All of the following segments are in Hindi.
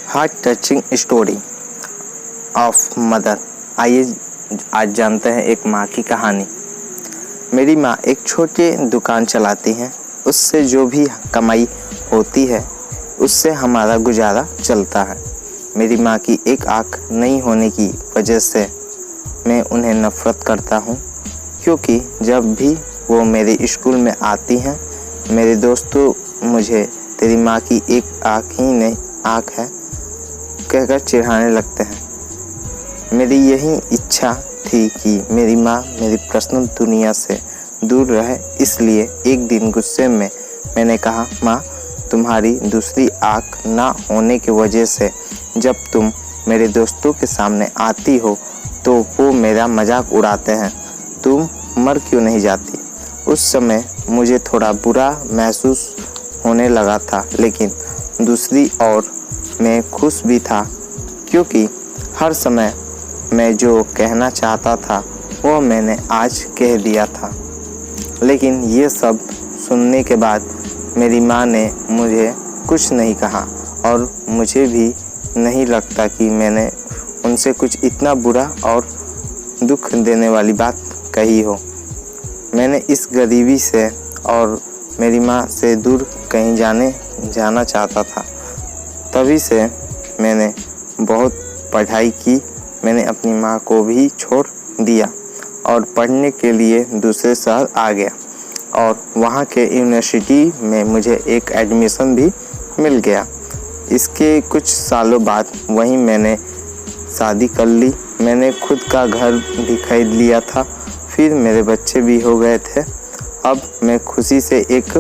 Heart touching story of mother. आइए आज जानते हैं एक माँ की कहानी। मेरी माँ एक छोटी दुकान चलाती हैं। उससे जो भी कमाई होती है उससे हमारा गुजारा चलता है। मेरी माँ की एक आँख नहीं होने की वजह से मैं उन्हें नफ़रत करता हूँ, क्योंकि जब भी वो मेरे स्कूल में आती हैं मेरे दोस्तों मुझे तेरी माँ की एक आँख ही नहीं आँख है कहकर चिढ़ाने लगते हैं। मेरी यही इच्छा थी कि मेरी माँ मेरी पर्सनल दुनिया से दूर रहे, इसलिए एक दिन गुस्से में मैंने कहा, माँ तुम्हारी दूसरी आँख ना होने की वजह से जब तुम मेरे दोस्तों के सामने आती हो तो वो मेरा मजाक उड़ाते हैं, तुम मर क्यों नहीं जाती। उस समय मुझे थोड़ा बुरा महसूस होने लगा था, लेकिन दूसरी ओर मैं खुश भी था, क्योंकि हर समय मैं जो कहना चाहता था वो मैंने आज कह दिया था। लेकिन ये सब सुनने के बाद मेरी माँ ने मुझे कुछ नहीं कहा और मुझे भी नहीं लगता कि मैंने उनसे कुछ इतना बुरा और दुख देने वाली बात कही हो। मैंने इस गरीबी से और मेरी माँ से दूर कहीं जाना चाहता था। तभी से मैंने बहुत पढ़ाई की। मैंने अपनी माँ को भी छोड़ दिया और पढ़ने के लिए दूसरे शहर आ गया और वहाँ के यूनिवर्सिटी में मुझे एक एडमिशन भी मिल गया। इसके कुछ सालों बाद वहीं मैंने शादी कर ली। मैंने खुद का घर भी खरीद लिया था, फिर मेरे बच्चे भी हो गए थे। अब मैं खुशी से एक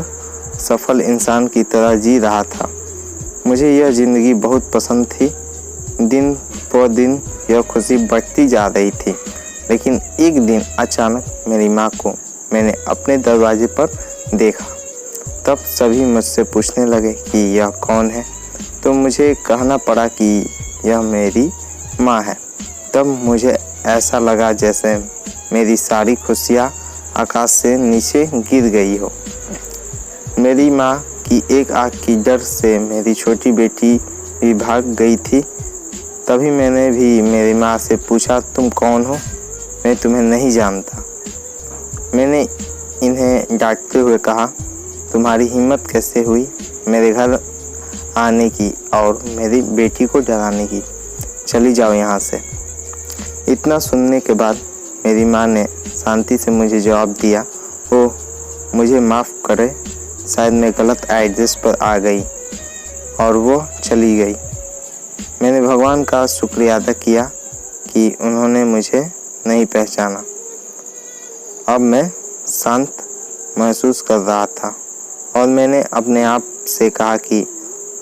सफल इंसान की तरह जी रहा था। मुझे यह ज़िंदगी बहुत पसंद थी। दिन पर दिन यह खुशी बढ़ती जा रही थी, लेकिन एक दिन अचानक मेरी माँ को मैंने अपने दरवाजे पर देखा। तब सभी मुझसे पूछने लगे कि यह कौन है, तो मुझे कहना पड़ा कि यह मेरी माँ है। तब मुझे ऐसा लगा जैसे मेरी सारी खुशियाँ आकाश से नीचे गिर गई हो। मेरी माँ की एक आँख की डर से मेरी छोटी बेटी भी भाग गई थी। तभी मैंने भी मेरी माँ से पूछा, तुम कौन हो, मैं तुम्हें नहीं जानता। मैंने इन्हें डांटते हुए कहा, तुम्हारी हिम्मत कैसे हुई मेरे घर आने की और मेरी बेटी को डराने की, चली जाओ यहाँ से। इतना सुनने के बाद मेरी माँ ने शांति से मुझे जवाब दिया, वो मुझे माफ़ करे, शायद मैं गलत एड्रेस पर आ गई, और वो चली गई। मैंने भगवान का शुक्रिया अदा किया कि उन्होंने मुझे नहीं पहचाना। अब मैं शांत महसूस कर रहा था और मैंने अपने आप से कहा कि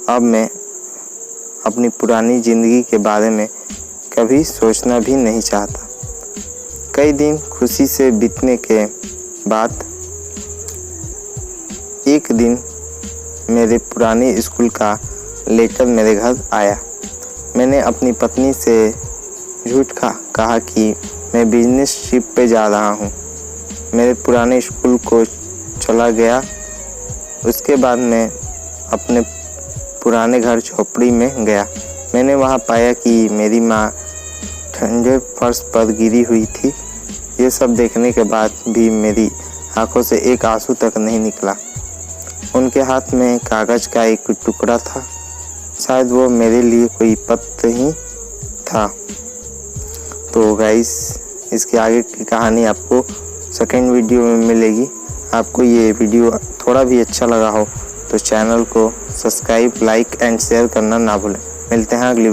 अब मैं अपनी पुरानी ज़िंदगी के बारे में कभी सोचना भी नहीं चाहता। कई दिन खुशी से बीतने के बाद एक दिन मेरे पुराने स्कूल का लेटर मेरे घर आया। मैंने अपनी पत्नी से झूठ कहा कि मैं बिजनेस ट्रिप पे जा रहा हूँ। मेरे पुराने स्कूल को चला गया। उसके बाद मैं अपने पुराने घर झोपड़ी में गया। मैंने वहाँ पाया कि मेरी माँ ठंडे फर्श पर गिरी हुई थी। ये सब देखने के बाद भी मेरी आंखों से एक आंसू तक नहीं निकला। उनके हाथ में कागज़ का एक टुकड़ा था, शायद वो मेरे लिए कोई पत्र ही था। तो गाइस, इसके आगे की कहानी आपको सेकेंड वीडियो में मिलेगी। आपको ये वीडियो थोड़ा भी अच्छा लगा हो तो चैनल को सब्सक्राइब, लाइक एंड शेयर करना ना भूलें। मिलते हैं अगली वीडियो।